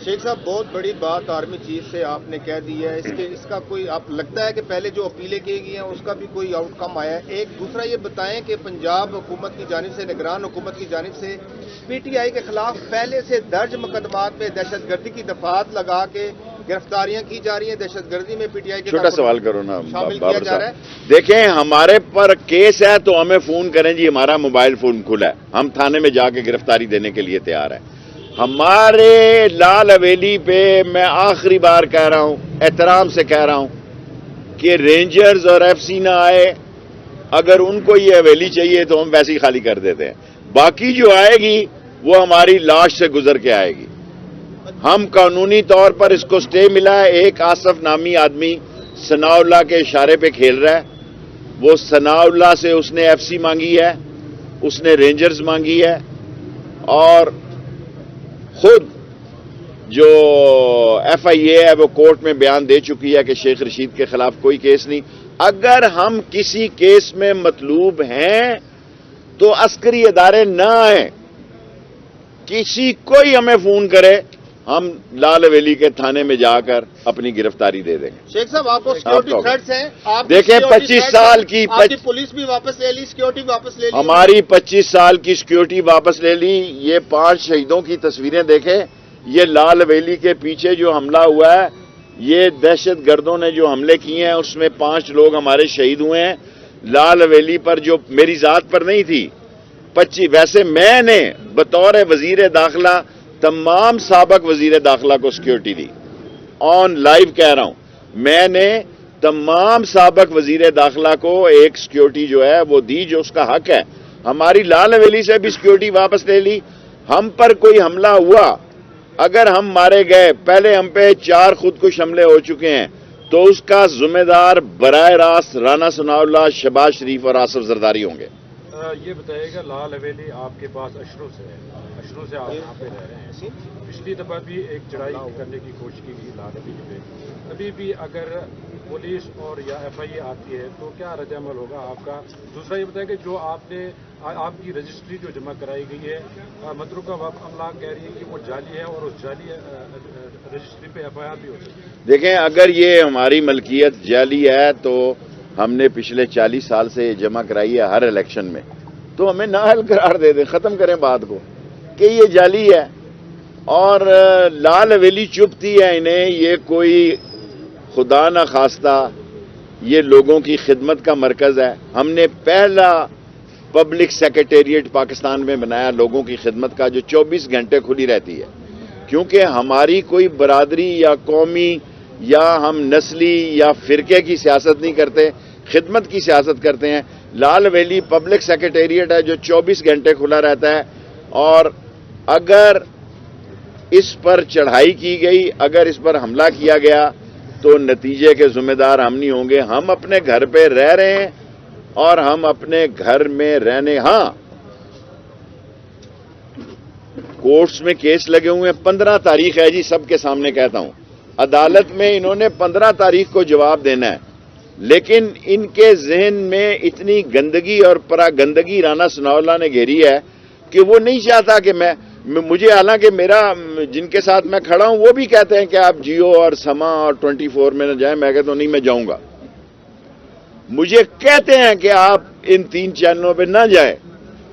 شیخ صاحب بہت بڑی بات آرمی چیف سے آپ نے کہہ دی ہے، اس کا کوئی آپ لگتا ہے کہ پہلے جو اپیلیں کی گئی ہیں اس کا بھی کوئی آؤٹ کم آیا ہے؟ ایک دوسرا یہ بتائیں کہ پنجاب حکومت کی جانب سے، نگران حکومت کی جانب سے پی ٹی آئی کے خلاف پہلے سے درج مقدمات میں دہشت گردی کی دفعات لگا کے گرفتاریاں کی جا رہی ہیں، دہشت گردی میں پی ٹی آئی کے چھوٹا سوال کرو نا شامل کیا بابر جا رہا صاحب. ہے؟ دیکھیں ہمارے پر کیس ہے تو ہمیں فون کریں جی، ہمارا موبائل فون کھلا ہے، ہم تھانے میں جا کے گرفتاری دینے کے لیے تیار ہیں. ہمارے لال حویلی پہ میں آخری بار کہہ رہا ہوں، احترام سے کہہ رہا ہوں کہ رینجرز اور ایف سی نہ آئے، اگر ان کو یہ حویلی چاہیے تو ہم ویسے ہی خالی کر دیتے ہیں. باقی جو آئے گی وہ ہماری لاش سے گزر کے آئے گی. ہم قانونی طور پر اس کو سٹے ملا ہے. ایک آصف نامی آدمی ثناء اللہ کے اشارے پہ کھیل رہا ہے، وہ ثناء اللہ سے اس نے ایف سی مانگی ہے، اس نے رینجرز مانگی ہے، اور خود جو ایف آئی اے ہے وہ کورٹ میں بیان دے چکی ہے کہ شیخ رشید کے خلاف کوئی کیس نہیں. اگر ہم کسی کیس میں مطلوب ہیں تو عسکری ادارے نہ آئیں، کوئی ہمیں فون کرے، ہم لال حویلی کے تھانے میں جا کر اپنی گرفتاری دے دیں گے. شیخ صاحب آپ کو سیکورٹی تھریٹس ہیں، آپ دیکھیں 25 سال کی پولیس بھی واپس لے لی، سیکورٹی بھی واپس لے لی، ہماری 25 سال کی سیکورٹی واپس لے لی. یہ 5 شہیدوں کی تصویریں دیکھیں. یہ لال حویلی کے پیچھے جو حملہ ہوا ہے، یہ دہشت گردوں نے جو حملے کیے ہیں اس میں 5 لوگ ہمارے شہید ہوئے ہیں. لال حویلی پر جو میری ذات پر نہیں تھی 25، ویسے میں نے بطور وزیر داخلہ تمام سابق وزیر داخلہ کو سیکورٹی دی. آن لائیو کہہ رہا ہوں، میں نے تمام سابق وزیر داخلہ کو ایک سیکورٹی جو ہے وہ دی، جو اس کا حق ہے. ہماری لال حویلی سے بھی سیکورٹی واپس لے لی. ہم پر کوئی حملہ ہوا، اگر ہم مارے گئے، پہلے ہم پہ 4 خودکش حملے ہو چکے ہیں، تو اس کا ذمہ دار براہ راست رانا ثناء اللہ، شہباز شریف اور آصف زرداری ہوں گے. یہ بتائیے گا، لال حویلی آپ کے پاس اشروں سے ہے، اشروں سے آپ یہاں پہ رہ رہے ہیں. پچھلی دفعہ بھی ایک چڑھائی کرنے کی کوشش کی گئی لال حویلی پہ. ابھی بھی اگر پولیس اور یا ایف آئی اے آتی ہے تو کیا رد عمل ہوگا آپ کا؟ دوسرا یہ بتائیں کہ جو آپ کی رجسٹری جو جمع کرائی گئی ہے، متروکہ وقف املاک کہہ رہی ہے کہ وہ جعلی ہے، اور اس جعلی رجسٹری پہ ایف آئی آر بھی ہو سکتی ہے. دیکھیں اگر یہ ہماری ملکیت جعلی ہے تو ہم نے پچھلے 40 سال سے جمع کرائی ہے ہر الیکشن میں، تو ہمیں نااہل قرار دے دیں، ختم کریں بات کو کہ یہ جعلی ہے. اور لال حویلی چپتی ہے انہیں، یہ کوئی خدا نہ خواستہ یہ لوگوں کی خدمت کا مرکز ہے. ہم نے پہلا پبلک سیکریٹریٹ پاکستان میں بنایا لوگوں کی خدمت کا، جو 24 گھنٹے کھلی رہتی ہے، کیونکہ ہماری کوئی برادری یا قومی یا ہم نسلی یا فرقے کی سیاست نہیں کرتے، خدمت کی سیاست کرتے ہیں. لال حویلی پبلک سیکریٹریٹ ہے جو 24 گھنٹے کھلا رہتا ہے، اور اگر اس پر چڑھائی کی گئی، اگر اس پر حملہ کیا گیا تو نتیجے کے ذمہ دار ہم نہیں ہوں گے. ہم اپنے گھر پہ رہ رہے ہیں اور ہم اپنے گھر میں رہنے، ہاں کورٹس میں کیس لگے ہوئے ہیں. 15 تاریخ ہے جی، سب کے سامنے کہتا ہوں، عدالت میں انہوں نے 15 تاریخ کو جواب دینا ہے. لیکن ان کے ذہن میں اتنی گندگی اور پراگندگی رانا ثناء اللہ نے گھیری ہے کہ وہ نہیں چاہتا کہ مجھے، حالانکہ میرا جن کے ساتھ میں کھڑا ہوں وہ بھی کہتے ہیں کہ آپ جیو اور سما اور 24 میں نہ جائیں. میں کہتا ہوں نہیں، میں جاؤں گا. مجھے کہتے ہیں کہ آپ ان 3 چینلوں پہ نہ جائیں،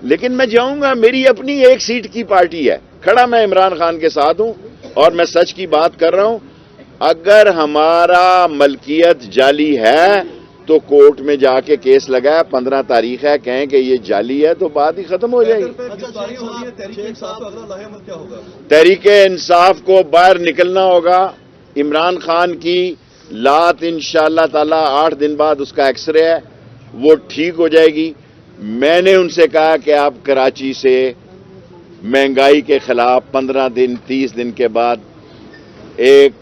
لیکن میں جاؤں گا. میری اپنی 1 سیٹ کی پارٹی ہے، کھڑا میں عمران خان کے ساتھ ہوں، اور میں سچ کی بات کر رہا ہوں. اگر ہمارا ملکیت جعلی ہے تو کورٹ میں جا کے کیس لگا، 15 تاریخ ہے، کہیں کہ یہ جعلی ہے تو بات ہی ختم ہو جائے گی. تحریک انصاف کو باہر نکلنا ہوگا. عمران خان کی لات انشاءاللہ تعالی 8 دن بعد اس کا ایکس رے ہے، وہ ٹھیک ہو جائے گی. میں نے ان سے کہا کہ آپ کراچی سے مہنگائی کے خلاف 15 دن 30 دن کے بعد ایک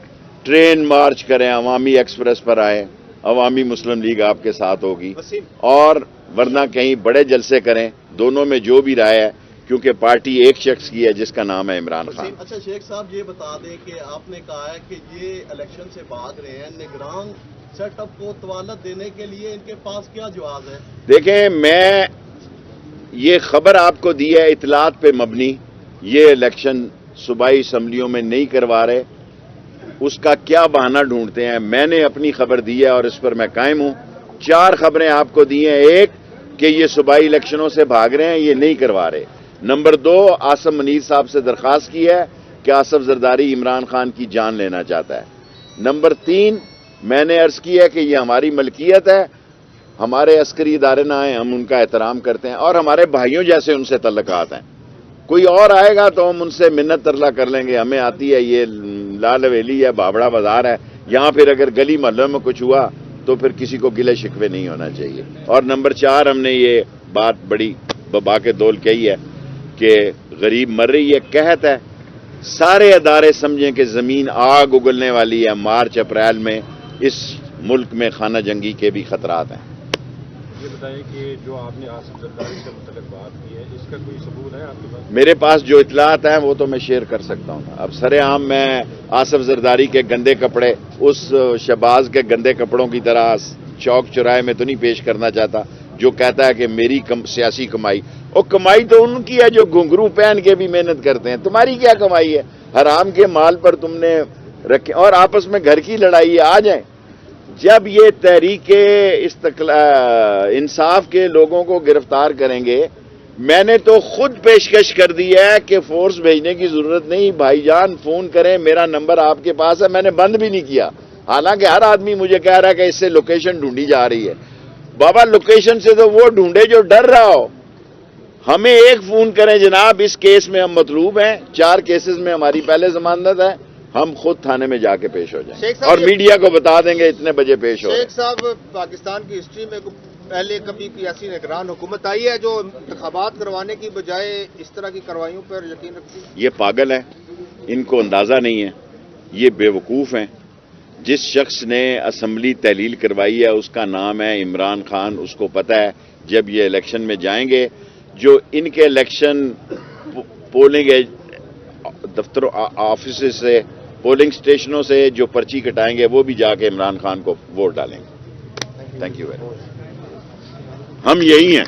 ٹرین مارچ کریں، عوامی ایکسپریس پر آئیں، عوامی مسلم لیگ آپ کے ساتھ ہوگی، اور ورنہ کہیں بڑے جلسے کریں. دونوں میں جو بھی رائے ہے، کیونکہ پارٹی ایک شخص کی ہے جس کا نام ہے عمران خان. اچھا شیخ صاحب یہ بتا دیں کہ آپ نے کہا ہے کہ یہ الیکشن سے بھاگ رہے ہیں، نگران سیٹ اپ کو طوالت دینے کے لیے ان کے پاس کیا جواز ہے؟ دیکھیں میں یہ خبر آپ کو دی ہے اطلاعات پہ مبنی. یہ الیکشن صوبائی اسمبلیوں میں نہیں کروا رہے، اس کا کیا بہانہ ڈھونڈتے ہیں؟ میں نے اپنی خبر دی ہے اور اس پر میں قائم ہوں. 4 خبریں آپ کو دی ہیں. ایک کہ یہ صوبائی الیکشنوں سے بھاگ رہے ہیں، یہ نہیں کروا رہے. نمبر 2، آصف منیر صاحب سے درخواست کی ہے کہ آصف زرداری عمران خان کی جان لینا چاہتا ہے. نمبر 3، میں نے عرض کی ہے کہ یہ ہماری ملکیت ہے، ہمارے عسکری ادارے نہ آئیں، ہم ان کا احترام کرتے ہیں اور ہمارے بھائیوں جیسے ان سے تعلقات ہیں. کوئی اور آئے گا تو ہم ان سے منت ترلا کر لیں گے، ہمیں آتی ہے، یہ لال حویلی ہے، بابڑا بازار ہے، یہاں پھر اگر گلی محلوں میں کچھ ہوا تو پھر کسی کو گلے شکوے نہیں ہونا چاہیے. اور نمبر 4، ہم نے یہ بات بڑی ببا کے دول کہی ہے کہ غریب مر رہی ہے. قحط ہے، سارے ادارے سمجھیں کہ زمین آگ اگلنے والی ہے. مارچ اپریل میں اس ملک میں خانہ جنگی کے بھی خطرات ہیں. یہ بتائیں کہ جو آپ نے آصف زرداری سے متعلق بات کی ہے، اس کا کوئی ثبوت ہے آپ کے پاس؟ میرے پاس جو اطلاعات ہیں وہ تو میں شیئر کر سکتا ہوں. اب سر عام میں آصف زرداری کے گندے کپڑے اس شہباز کے گندے کپڑوں کی طرح چوک چوراہے میں تو نہیں پیش کرنا چاہتا جو کہتا ہے کہ میری سیاسی کمائی. اور کمائی تو ان کی ہے جو گھنگرو پہن کے بھی محنت کرتے ہیں. تمہاری کیا کمائی ہے؟ حرام کے مال پر تم نے رکھے اور آپس میں گھر کی لڑائی ہے. آ جائیں. جب یہ تحریک انصاف کے لوگوں کو گرفتار کریں گے، میں نے تو خود پیشکش کر دی ہے کہ فورس بھیجنے کی ضرورت نہیں، بھائی جان فون کریں، میرا نمبر آپ کے پاس ہے. میں نے بند بھی نہیں کیا، حالانکہ ہر آدمی مجھے کہہ رہا ہے کہ اس سے لوکیشن ڈھونڈی جا رہی ہے. بابا لوکیشن سے تو وہ ڈھونڈے جو ڈر رہا ہو. ہمیں ایک فون کریں، جناب اس کیس میں ہم مطلوب ہیں، 4 کیسز میں ہماری پہلے ضمانت ہے، ہم خود تھانے میں جا کے پیش ہو جائیں اور میڈیا کو بتا دیں گے اتنے بجے پیش ہو. شیخ صاحب، پاکستان کی ہسٹری میں پہلے کبھی سیاسی نگران حکومت آئی ہے جو انتخابات کروانے کی بجائے اس طرح کی کاروائیوں پر یقین رکھتی ہے؟ یہ پاگل ہے، ان کو اندازہ نہیں ہے، یہ بے وقوف ہیں. جس شخص نے اسمبلی تحلیل کروائی ہے اس کا نام ہے عمران خان. اس کو پتہ ہے جب یہ الیکشن میں جائیں گے، جو ان کے الیکشن پولنگ دفتروں آفیسز سے، پولنگ اسٹیشنوں سے جو پرچی کٹائیں گے وہ بھی جا کے عمران خان کو ووٹ ڈالیں گے. Thank you very much. ہم یہی ہیں.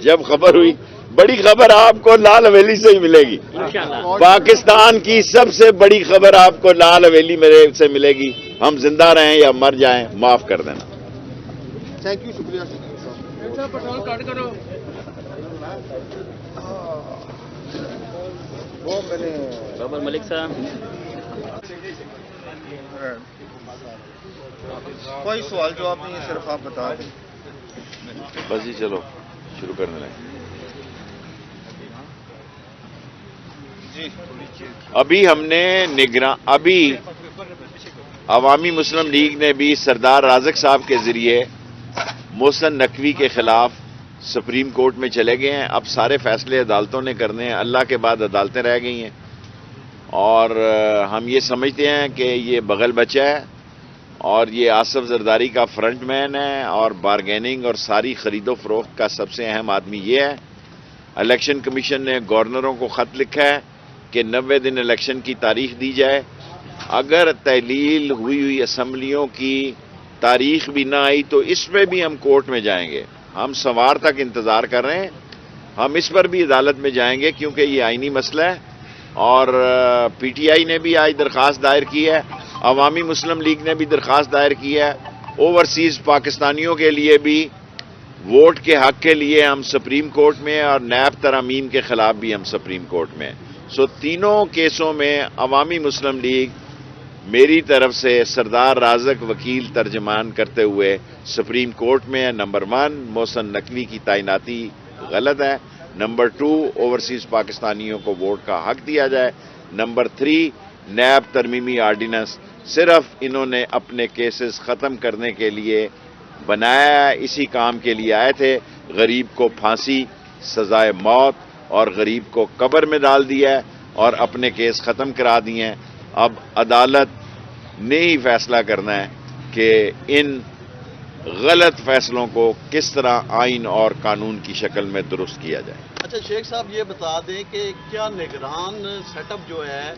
جب خبر ہوئی، بڑی خبر آپ کو لال حویلی سے ہی ملے گی. پاکستان کی سب سے بڑی خبر آپ کو لال حویلی میرے سے ملے گی. ہم زندہ رہیں یا مر جائیں، معاف کر دینا. تھینک یو، شکریہ. وہ میں نے بابر ملک صاحب، کوئی سوال جواب نہیں ہے، صرف آپ بتا دیں. بس جی چلو شروع کرنے لیں. جی، ابھی ہم نے ابھی عوامی مسلم لیگ نے بھی سردار رازق صاحب کے ذریعے محسن نقوی کے خلاف سپریم کورٹ میں چلے گئے ہیں. اب سارے فیصلے عدالتوں نے کرنے ہیں. اللہ کے بعد عدالتیں رہ گئی ہیں اور ہم یہ سمجھتے ہیں کہ یہ بغل بچہ ہے اور یہ آصف زرداری کا فرنٹ مین ہے اور بارگیننگ اور ساری خرید و فروخت کا سب سے اہم آدمی یہ ہے. الیکشن کمیشن نے گورنروں کو خط لکھا ہے کہ 90 دن الیکشن کی تاریخ دی جائے. اگر تحلیل ہوئی اسمبلیوں کی تاریخ بھی نہ آئی تو اس میں بھی ہم کورٹ میں جائیں گے. ہم سوار تک انتظار کر رہے ہیں. ہم اس پر بھی عدالت میں جائیں گے کیونکہ یہ آئینی مسئلہ ہے. اور پی ٹی آئی نے بھی آج درخواست دائر کی ہے، عوامی مسلم لیگ نے بھی درخواست دائر کی ہے. اوورسیز پاکستانیوں کے لیے بھی ووٹ کے حق کے لیے ہم سپریم کورٹ میں اور نیب ترامیم کے خلاف بھی ہم سپریم کورٹ میں. سو تینوں کیسوں میں عوامی مسلم لیگ میری طرف سے سردار رازق وکیل ترجمان کرتے ہوئے سپریم کورٹ میں ہے. نمبر 1 محسن نقوی کی تعیناتی غلط ہے. نمبر 2 اوورسیز پاکستانیوں کو ووٹ کا حق دیا جائے. نمبر 3 نیب ترمیمی آرڈیننس صرف انہوں نے اپنے کیسز ختم کرنے کے لیے بنایا ہے. اسی کام کے لیے آئے تھے. غریب کو پھانسی، سزائے موت اور غریب کو قبر میں ڈال دیا ہے اور اپنے کیس ختم کرا دیے ہیں. اب عدالت نے ہی فیصلہ کرنا ہے کہ ان غلط فیصلوں کو کس طرح آئین اور قانون کی شکل میں درست کیا جائے. اچھا شیخ صاحب، یہ بتا دیں کہ کیا نگران سیٹ اپ جو ہے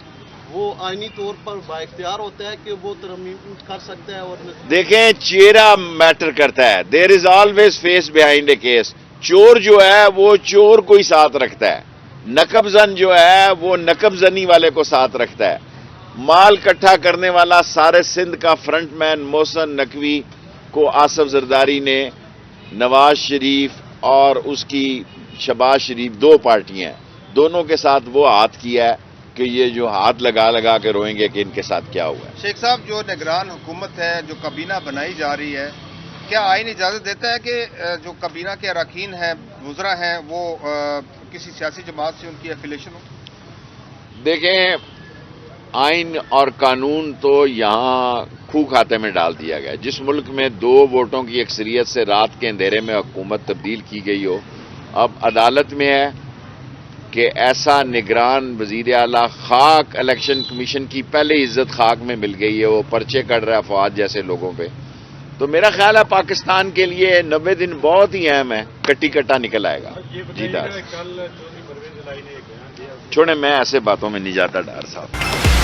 وہ آئینی طور پر بااختیار ہوتا ہے کہ وہ ترمیم کر سکتا ہے؟ اور دیکھیں، چہرہ میٹر کرتا ہے. There is always face behind a case. چور جو ہے وہ چور کو ہی ساتھ رکھتا ہے، نقب زن جو ہے وہ نقب زنی والے کو ساتھ رکھتا ہے. مال اکٹھا کرنے والا سارے سندھ کا فرنٹ مین محسن نقوی کو آصف زرداری نے نواز شریف اور اس کی شہباز شریف دو پارٹیاں ہیں, دونوں کے ساتھ وہ ہاتھ کیا ہے کہ یہ جو ہاتھ لگا لگا کے روئیں گے کہ ان کے ساتھ کیا ہوا ہے. شیخ صاحب, جو نگران حکومت ہے, جو کابینہ بنائی جا رہی ہے, کیا آئین اجازت دیتا ہے کہ جو کابینہ کے اراکین ہیں, وزراء ہیں, وہ کسی سیاسی جماعت سے ان کی ایفیلیشن ہو؟ دیکھیں, آئین اور قانون تو یہاں کھو کھاتے میں ڈال دیا گیا. جس ملک میں 2 ووٹوں کی اکثریت سے رات کے اندھیرے میں حکومت تبدیل کی گئی ہو, اب عدالت میں ہے کہ ایسا نگران وزیر اعلیٰ خاک الیکشن کمیشن کی پہلے عزت خاک میں مل گئی ہے, وہ پرچے کر رہا ہے فواد جیسے لوگوں پہ. تو میرا خیال ہے پاکستان کے لیے 90 دن بہت ہی اہم ہے, کٹی کٹا نکل آئے گا. جی ڈار کل چودھری پرویز الہی نے ایک بیان دیا. چھوڑیں, میں ایسے باتوں میں نہیں جاتا ڈار صاحب.